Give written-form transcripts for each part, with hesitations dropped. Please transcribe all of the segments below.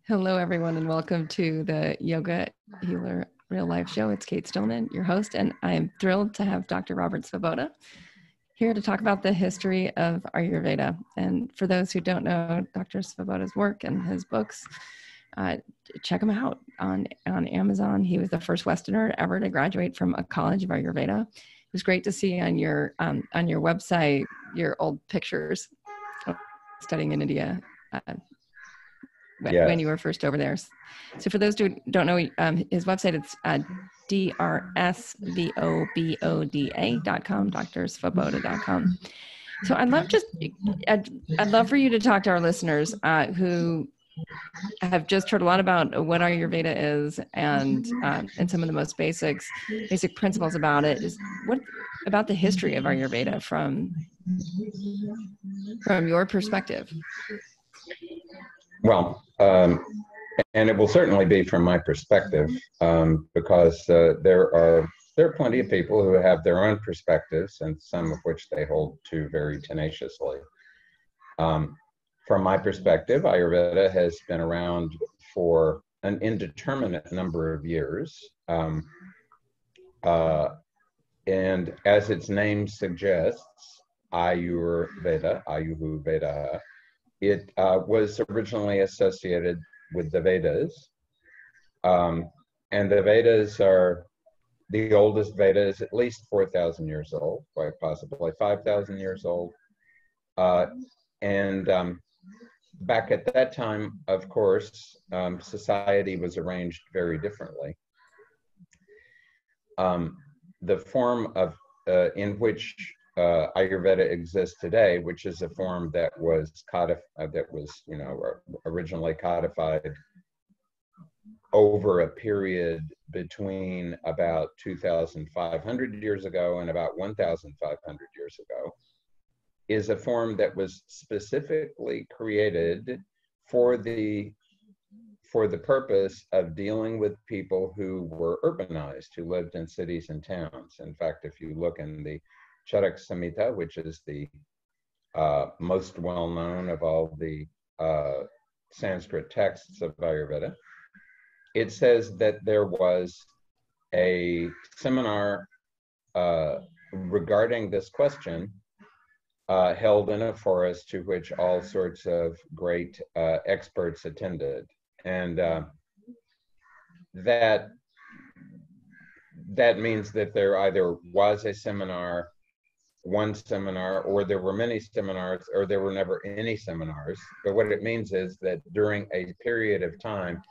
Hello, everyone, and welcome to the Yoga Healer Real Life Show. It's Cate Stillman, your host, and I'm thrilled to have Dr. Robert Svoboda here to talk about the history of Ayurveda. And for those who don't know Dr. Svoboda's work and his books, check him out on Amazon. He was the first Westerner ever to graduate from a college of Ayurveda. It was great to see on your website your old pictures of studying in India. When you were first over there. So for those who don't know, his website, it's drsvoboda.com, drsvoboda.com. So I'd love for you to talk to our listeners who have just heard a lot about what Ayurveda is and some of the most basic principles about it. Is what about the history of Ayurveda from your perspective? Well, and it will certainly be from my perspective, because there are plenty of people who have their own perspectives, and some of which they hold to very tenaciously. From my perspective, Ayurveda has been around for an indeterminate number of years, and as its name suggests, Ayurveda, Ayuhu Veda. It was originally associated with the Vedas, and the Vedas are the oldest Veda is at least 4,000 years old, quite possibly 5,000 years old. And back at that time, of course, society was arranged very differently. The form of in which Ayurveda exists today, which is a form that was originally codified over a period between about 2,500 years ago and about 1,500 years ago, is a form that was specifically created for the purpose of dealing with people who were urbanized, who lived in cities and towns. In fact, if you look in the Charak Samhita, which is the most well-known of all the Sanskrit texts of Ayurveda, it says that there was a seminar regarding this question held in a forest to which all sorts of great experts attended. And that means that there either was a seminar, one seminar, or there were many seminars, or there were never any seminars. But what it means is that during a period of time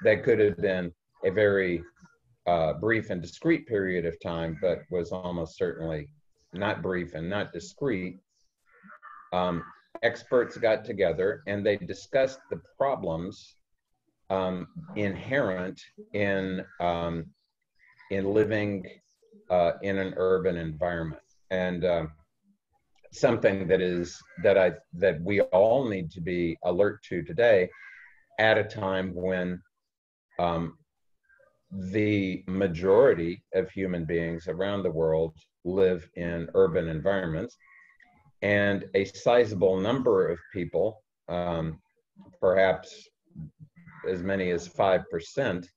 that could have been a very brief and discrete period of time, but was almost certainly not brief and not discrete, experts got together and they discussed the problems inherent in living in an urban environment. And something that we all need to be alert to today, at a time when the majority of human beings around the world live in urban environments, and a sizable number of people, perhaps as many as 5%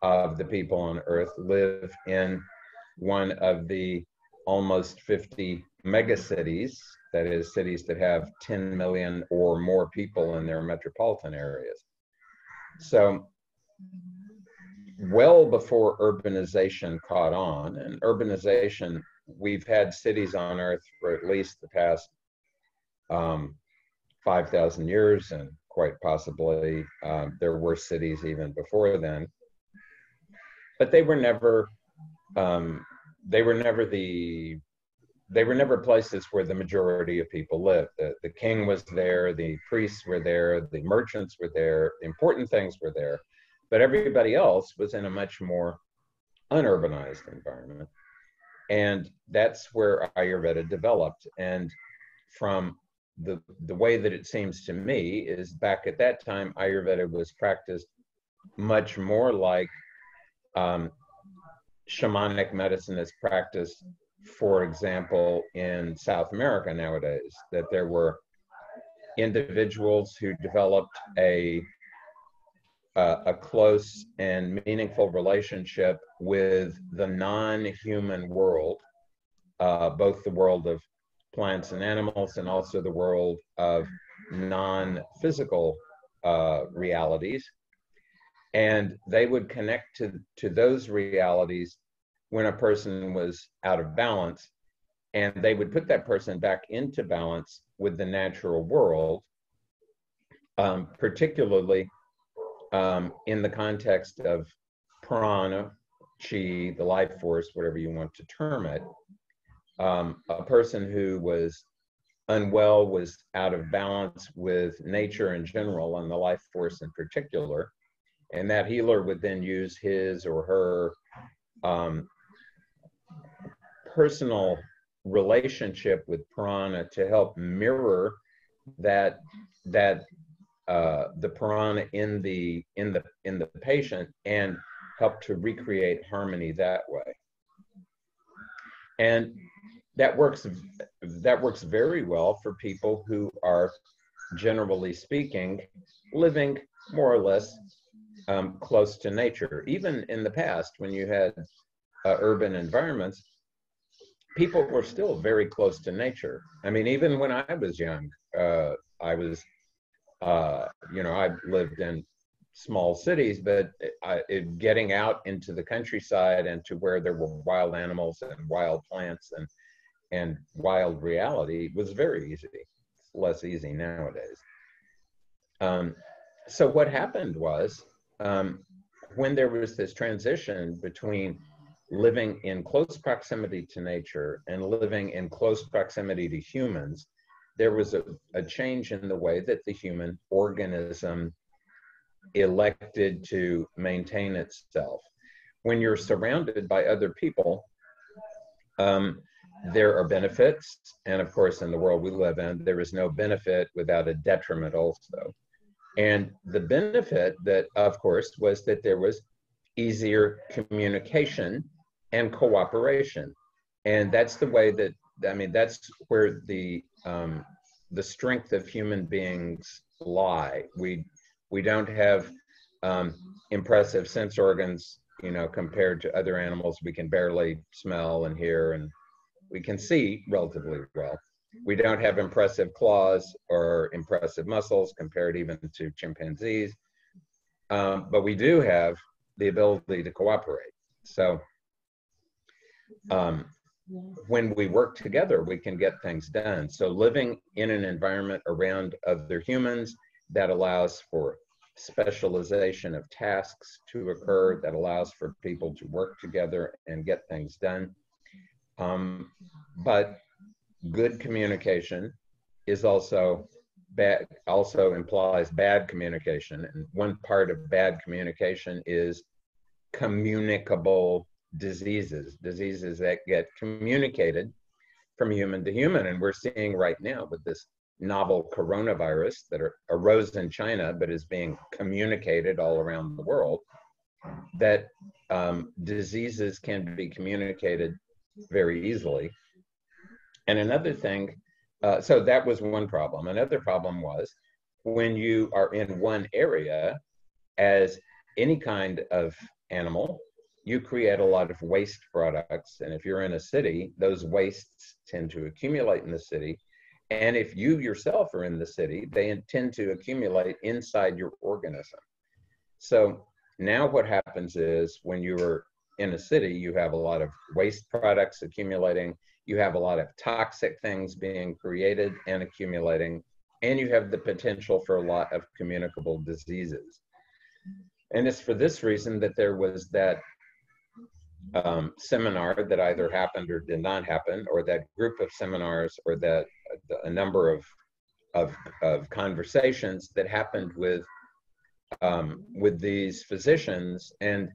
of the people on Earth, live in one of the almost 50 megacities, that is, cities that have 10 million or more people in their metropolitan areas. So, well before urbanization caught on, and urbanization, we've had cities on Earth for at least the past 5,000 years, and quite possibly there were cities even before then, but they were never places where the majority of people lived. The king was there, the priests were there, the merchants were there, the important things were there, but everybody else was in a much more unurbanized environment. And that's where Ayurveda developed. And from the way that it seems to me is, back at that time, Ayurveda was practiced much more like shamanic medicine is practiced, for example, in South America nowadays, that there were individuals who developed a a close and meaningful relationship with the non-human world, both the world of plants and animals and also the world of non-physical realities. And they would connect to those realities when a person was out of balance, and they would put that person back into balance with the natural world, particularly in the context of prana, chi, the life force, whatever you want to term it. A person who was unwell was out of balance with nature in general and the life force in particular. And that healer would then use his or her personal relationship with prana to help mirror that the prana in the patient, and help to recreate harmony that way. And that works very well for people who are, generally speaking, living more or less close to nature. Even in the past, when you had urban environments, people were still very close to nature. I mean, even when I was young, I lived in small cities, but getting out into the countryside and to where there were wild animals and wild plants and wild reality was very easy. It's less easy nowadays. So what happened was, when there was this transition between living in close proximity to nature and living in close proximity to humans, there was a change in the way that the human organism elected to maintain itself. When you're surrounded by other people, there are benefits. And of course, in the world we live in, there is no benefit without a detriment also. And the benefit that, of course, was that there was easier communication and cooperation. And that's the way that, I mean, that's where the strength of human beings lie. We don't have impressive sense organs, compared to other animals. We can barely smell and hear, and we can see relatively well. We don't have impressive claws or impressive muscles compared even to chimpanzees, but we do have the ability to cooperate. So when we work together, we can get things done. So living in an environment around other humans, that allows for specialization of tasks to occur, that allows for people to work together and get things done. But good communication is also bad, also implies bad communication. And one part of bad communication is communicable diseases that get communicated from human to human. And we're seeing right now with this novel coronavirus that arose in China, but is being communicated all around the world, that diseases can be communicated very easily. And another thing, so that was one problem. Another problem was when you are in one area, as any kind of animal, you create a lot of waste products. And if you're in a city, those wastes tend to accumulate in the city. And if you yourself are in the city, they tend to accumulate inside your organism. So now what happens is when you're in a city, you have a lot of waste products accumulating, you have a lot of toxic things being created and accumulating, and you have the potential for a lot of communicable diseases. And it's for this reason that there was that seminar that either happened or did not happen, or that group of seminars, or that a number of conversations that happened with these physicians, and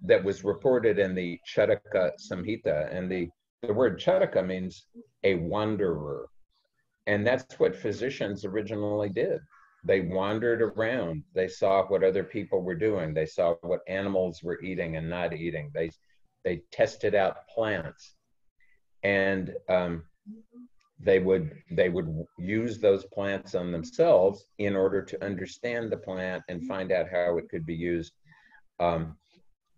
that was reported in the Charaka Samhita. And the word Charaka means a wanderer. And that's what physicians originally did. They wandered around. They saw what other people were doing. They saw what animals were eating and not eating. They tested out plants. And they would use those plants on themselves in order to understand the plant and find out how it could be used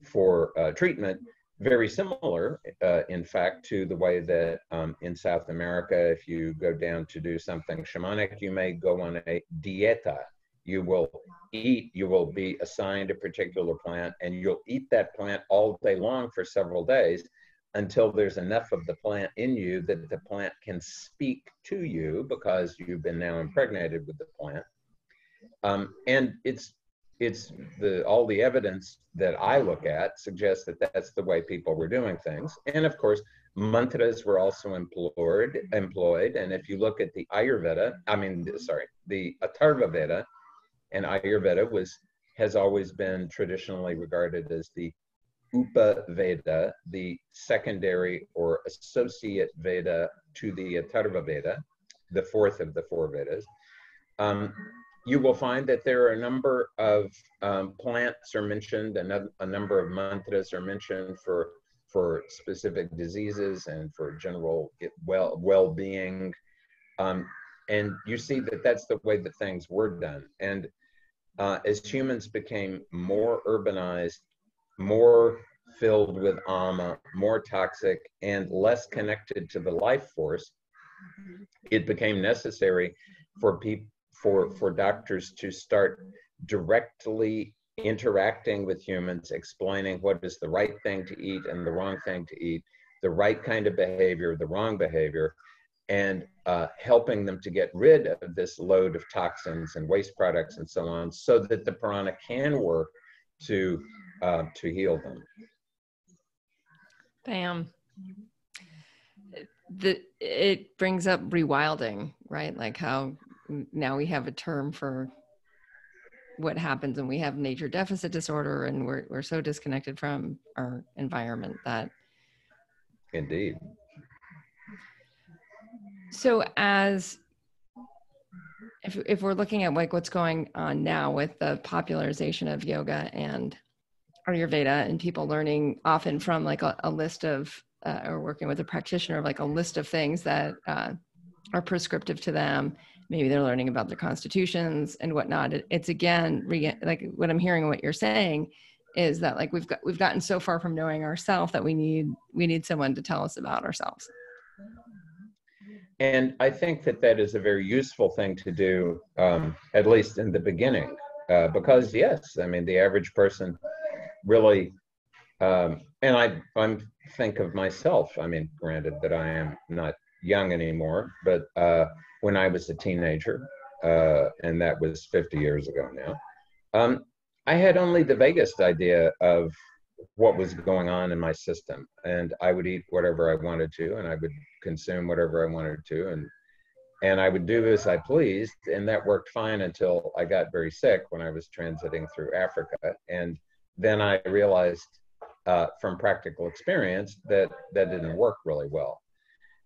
for treatment. Very similar, in fact, to the way that in South America, if you go down to do something shamanic, you may go on a dieta. You will be assigned a particular plant, and you'll eat that plant all day long for several days until there's enough of the plant in you that the plant can speak to you, because you've been now impregnated with the plant. And all the evidence that I look at suggests that that's the way people were doing things. And of course, mantras were also employed. And if you look at the the Atharva Veda, and Ayurveda has always been traditionally regarded as the Upa Veda, the secondary or associate Veda to the Atharva Veda, the fourth of the four Vedas. You will find that there are a number of plants are mentioned, and a number of mantras are mentioned for specific diseases and for general well-being. And you see that that's the way that things were done. And as humans became more urbanized, more filled with ama, more toxic, and less connected to the life force, it became necessary for doctors to start directly interacting with humans, explaining what is the right thing to eat and the wrong thing to eat, the right kind of behavior, the wrong behavior, and helping them to get rid of this load of toxins and waste products and so on, so that the prana can work to heal them. Bam. It brings up rewilding, right? Like how now we have a term for what happens when we have nature deficit disorder, and we're so disconnected from our environment that. Indeed. So if we're looking at like what's going on now with the popularization of yoga and Ayurveda, and people learning often from like a list of or working with a practitioner of like a list of things that are prescriptive to them. Maybe they're learning about their constitutions and whatnot. It's again, like what I'm hearing, what you're saying is that like we've gotten so far from knowing ourselves that we need someone to tell us about ourselves. And I think that is a very useful thing to do, at least in the beginning, because yes, I mean, the average person really, and I think of myself, I mean, granted that I am not young anymore, but when I was a teenager, and that was 50 years ago now, I had only the vaguest idea of what was going on in my system, and I would eat whatever I wanted to, and I would consume whatever I wanted to, and I would do as I pleased, and that worked fine until I got very sick when I was transiting through Africa. And then I realized from practical experience that didn't work really well.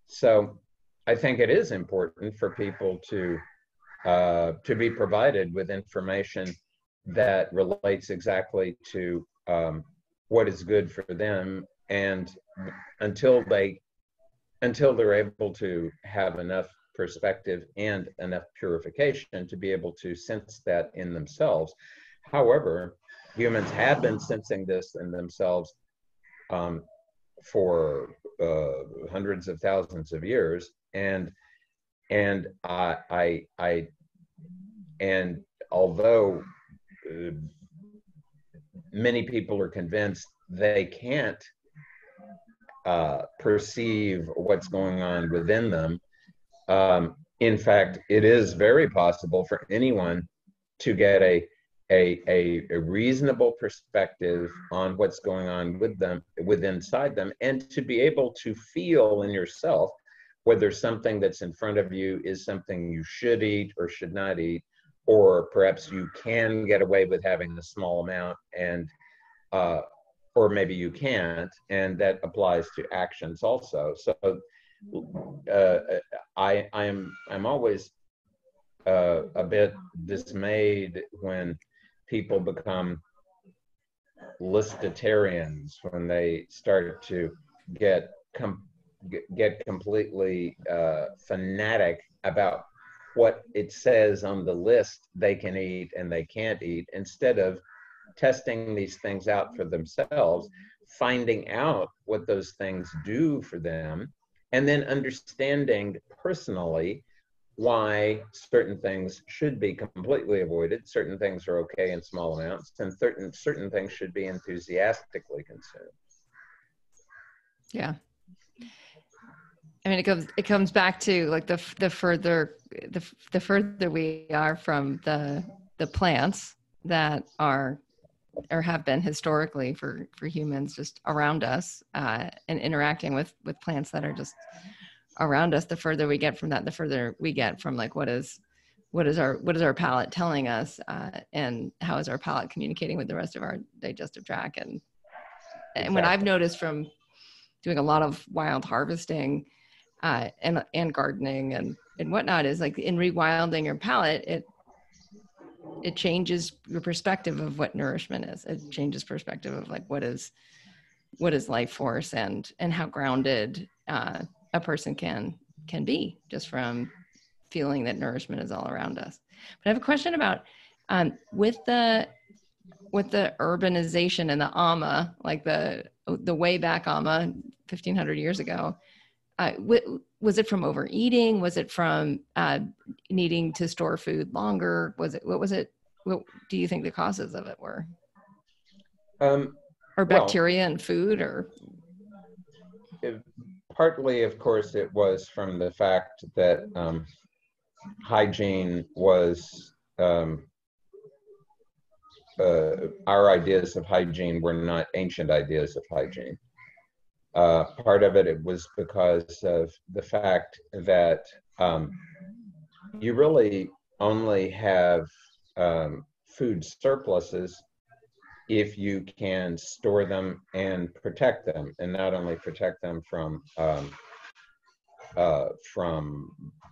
So I think it is important for people to be provided with information that relates exactly to what is good for them, and until they're able to have enough perspective and enough purification to be able to sense that in themselves. However, humans have been sensing this in themselves for hundreds of thousands of years, and although many people are convinced they can't perceive what's going on within them, in fact, it is very possible for anyone to get a reasonable perspective on what's going on inside them, and to be able to feel in yourself whether something that's in front of you is something you should eat or should not eat, or perhaps you can get away with having a small amount, and or maybe you can't, and that applies to actions also. So I'm always a bit dismayed when people become listitarians, when they start to get get completely fanatic about what it says on the list they can eat and they can't eat, instead of testing these things out for themselves, finding out what those things do for them, and then understanding personally why certain things should be completely avoided, certain things are okay in small amounts, and certain things should be enthusiastically consumed. Yeah. I mean, it comes back to like the further we are from the plants that are or have been historically for humans just around us, and interacting with plants that are just around us, the further we get from that, the further we get from like what is our palate telling us, and how is our palate communicating with the rest of our digestive tract. And Exactly. what I've noticed from doing a lot of wild harvesting, and gardening and whatnot, is like in rewilding your palate, it changes your perspective of what nourishment is. It changes perspective of like what is life force, and how grounded a person can be just from feeling that nourishment is all around us. But I have a question about with the urbanization and the Amma, like the way back Amma 1500 years ago. Was it from overeating? Was it from needing to store food longer? What do you think the causes of it were? Or bacteria in food, or? Partly, of course, it was from the fact that hygiene was, our ideas of hygiene were not ancient ideas of hygiene. Part of it was because of the fact that you really only have food surpluses if you can store them and protect them, and not only protect them from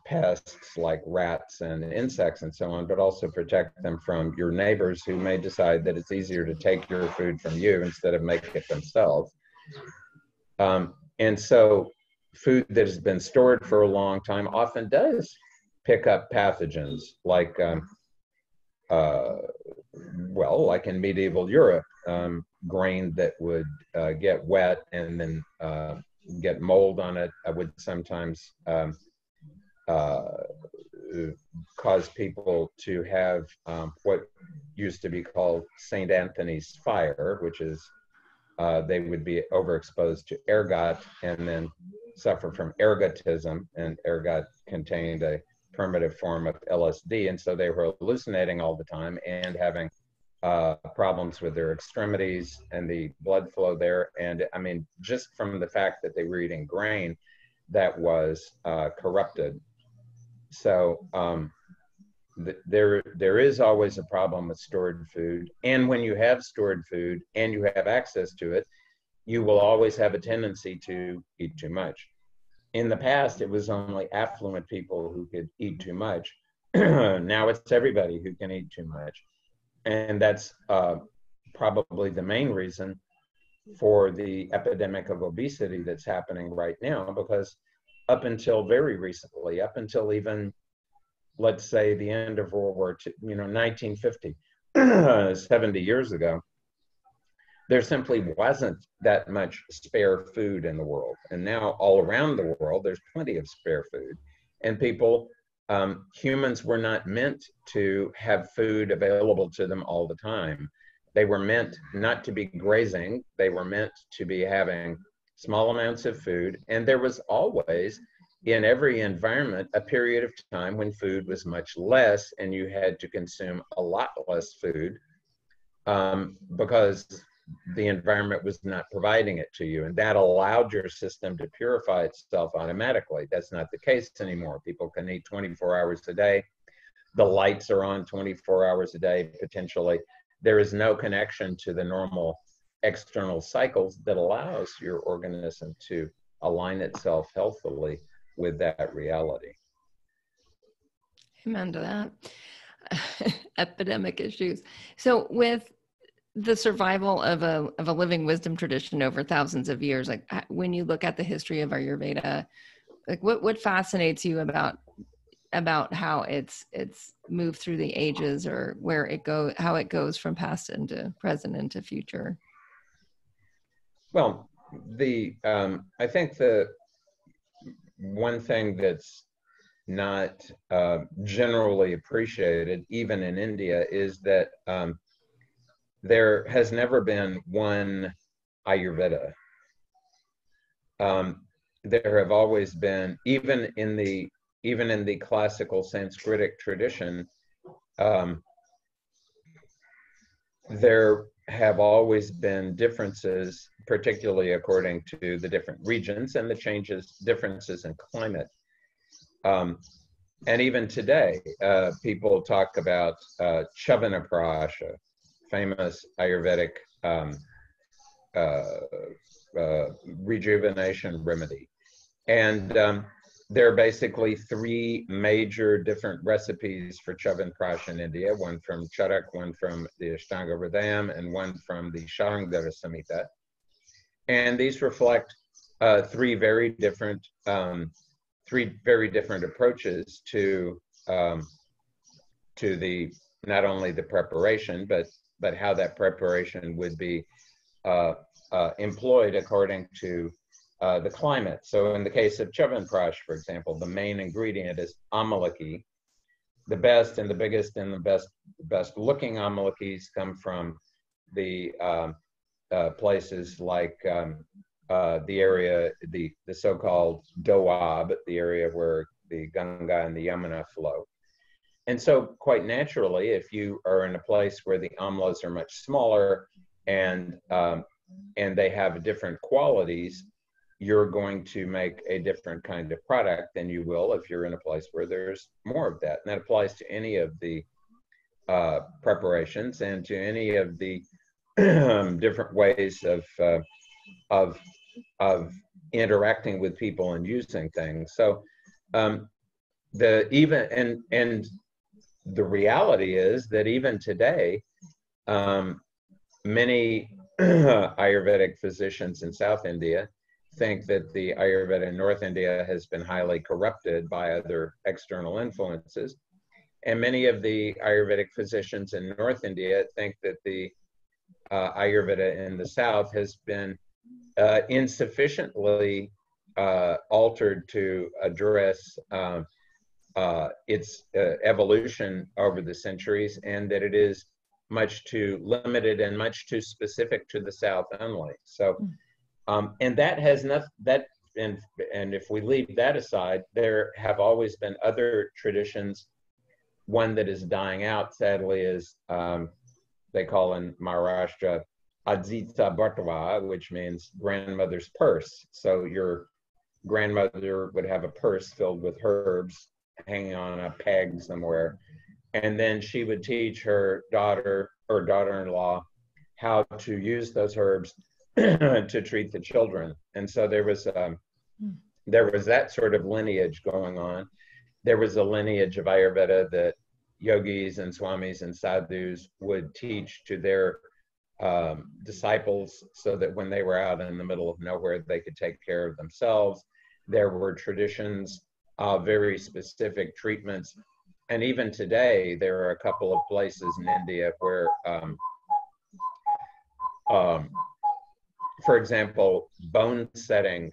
pests like rats and insects and so on, but also protect them from your neighbors who may decide that it's easier to take your food from you instead of make it themselves. And so food that has been stored for a long time often does pick up pathogens, like, like in medieval Europe, grain that would get wet and then get mold on it would sometimes cause people to have what used to be called St. Anthony's fire, which is they would be overexposed to ergot and then suffer from ergotism, and ergot contained a primitive form of LSD, and so they were hallucinating all the time and having problems with their extremities and the blood flow there. And I mean, just from the fact that they were eating grain that was corrupted. So there is always a problem with stored food. And when you have stored food and you have access to it, you will always have a tendency to eat too much. In the past, it was only affluent people who could eat too much. Now it's everybody who can eat too much. And that's probably the main reason for the epidemic of obesity that's happening right now, because up until very recently, up until even, let's say, the end of World War II, 1950, 70 years ago, there simply wasn't that much spare food in the world. And now all around the world, there's plenty of spare food. And people, humans were not meant to have food available to them all the time. They were meant not to be grazing. They were meant to be having small amounts of food. And there was always, in every environment, a period of time when food was much less and you had to consume a lot less food because the environment was not providing it to you. And that allowed your system to purify itself automatically. That's not the case anymore. People can eat 24 hours a day. The lights are on 24 hours a day, potentially. There is no connection to the normal external cycles that allows your organism to align itself healthily with that reality. Amen to that. Epidemic issues. So with the survival of a living wisdom tradition over thousands of years, like when you look at the history of Ayurveda, like what fascinates you about how it's moved through the ages, or where it go how it goes from past into present into future? Well, I think the one thing that's not generally appreciated, even in India, is that there has never been one Ayurveda. There have always been, even in the classical Sanskritic tradition, there have always been differences, particularly according to the different regions and the differences in climate. And even today, people talk about Chuvana prasha, famous Ayurvedic rejuvenation remedy. And there are basically three major different recipes for Chuvana prasha in India, one from Charak, one from the Ashtanga Hridayam, and one from the Sharangara Samhita. And these reflect three very different approaches to the not only the preparation, but how that preparation would be employed according to the climate. So in the case of Chyawanprash, for example, the main ingredient is amalaki. The best and the biggest and the best looking amalakis come from the places like the area, the so-called Doab, the area where the Ganga and the Yamuna flow. And so quite naturally, if you are in a place where the amlas are much smaller and they have different qualities, you're going to make a different kind of product than you will if you're in a place where there's more of that. And that applies to any of the preparations and to any of the different ways of interacting with people and using things. So the reality is that even today, many Ayurvedic physicians in South India think that the Ayurveda in North India has been highly corrupted by other external influences. And many of the Ayurvedic physicians in North India think that the Ayurveda in the South has been insufficiently altered to address its evolution over the centuries, and that it is much too limited and much too specific to the South only. So, and that has not that, and if we leave that aside, there have always been other traditions. One that is dying out, sadly, is they call in Maharashtra Adzita Bhatwa, which means grandmother's purse. So your grandmother would have a purse filled with herbs hanging on a peg somewhere, and then she would teach her daughter or daughter-in-law how to use those herbs to treat the children. And so there was that sort of lineage going on. There was a lineage of Ayurveda that yogis and swamis and sadhus would teach to their disciples, so that when they were out in the middle of nowhere, they could take care of themselves. There were traditions of very specific treatments. And even today, there are a couple of places in India where, for example, bone setting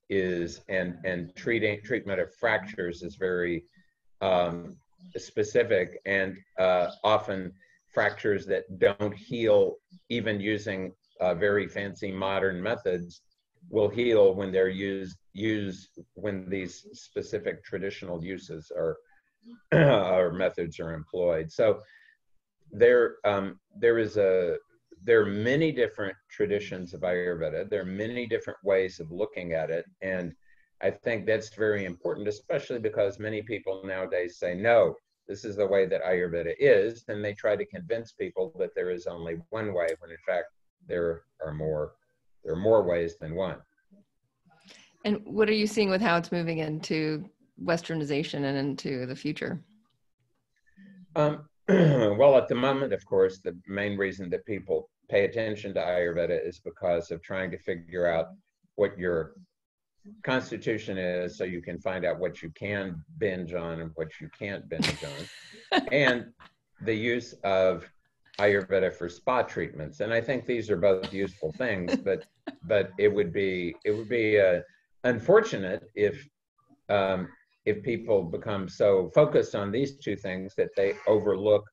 is, and treatment of fractures is very specific, and often fractures that don't heal, even using very fancy modern methods, will heal when they're used when these specific traditional uses or methods are employed. So there are many different traditions of Ayurveda. There are many different ways of looking at it, and I think that's very important, especially because many people nowadays say, no, this is the way that Ayurveda is, and they try to convince people that there is only one way, when in fact there are more ways than one. And what are you seeing with how it's moving into Westernization and into the future? Well, at the moment, of course, the main reason that people pay attention to Ayurveda is because of trying to figure out what your constitution is, so you can find out what you can binge on and what you can't binge on, and the use of Ayurveda for spa treatments. And I think these are both useful things, but it would be unfortunate if people become so focused on these two things that they overlook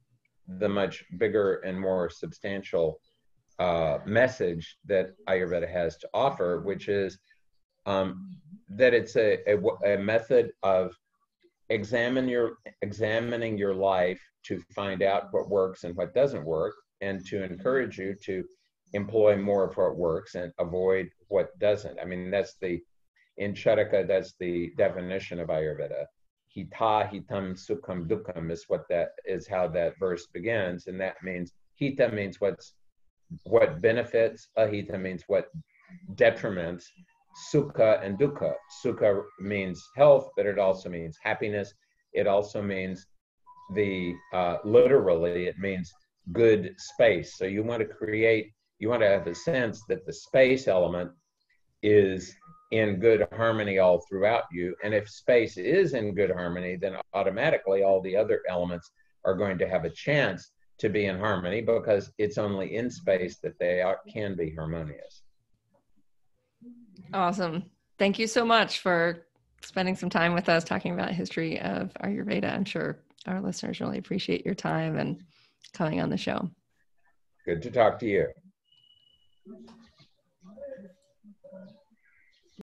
the much bigger and more substantial message that Ayurveda has to offer, which is that it's a method of examining your life to find out what works and what doesn't work, and to encourage you to employ more of what works and avoid what doesn't. I mean, in Charaka, that's the definition of Ayurveda. Hita, hitam, sukham, dukkam is how that verse begins. And that means, hita means what benefits, ahita means what detriments, sukha and dukkha. Sukha means health, but it also means happiness. It also means literally, it means good space. So you want to have a sense that the space element is in good harmony all throughout you. And if space is in good harmony, then automatically all the other elements are going to have a chance to be in harmony, because it's only in space that can be harmonious. Awesome. Thank you so much for spending some time with us talking about history of Ayurveda. I'm sure our listeners really appreciate your time and coming on the show. Good to talk to you.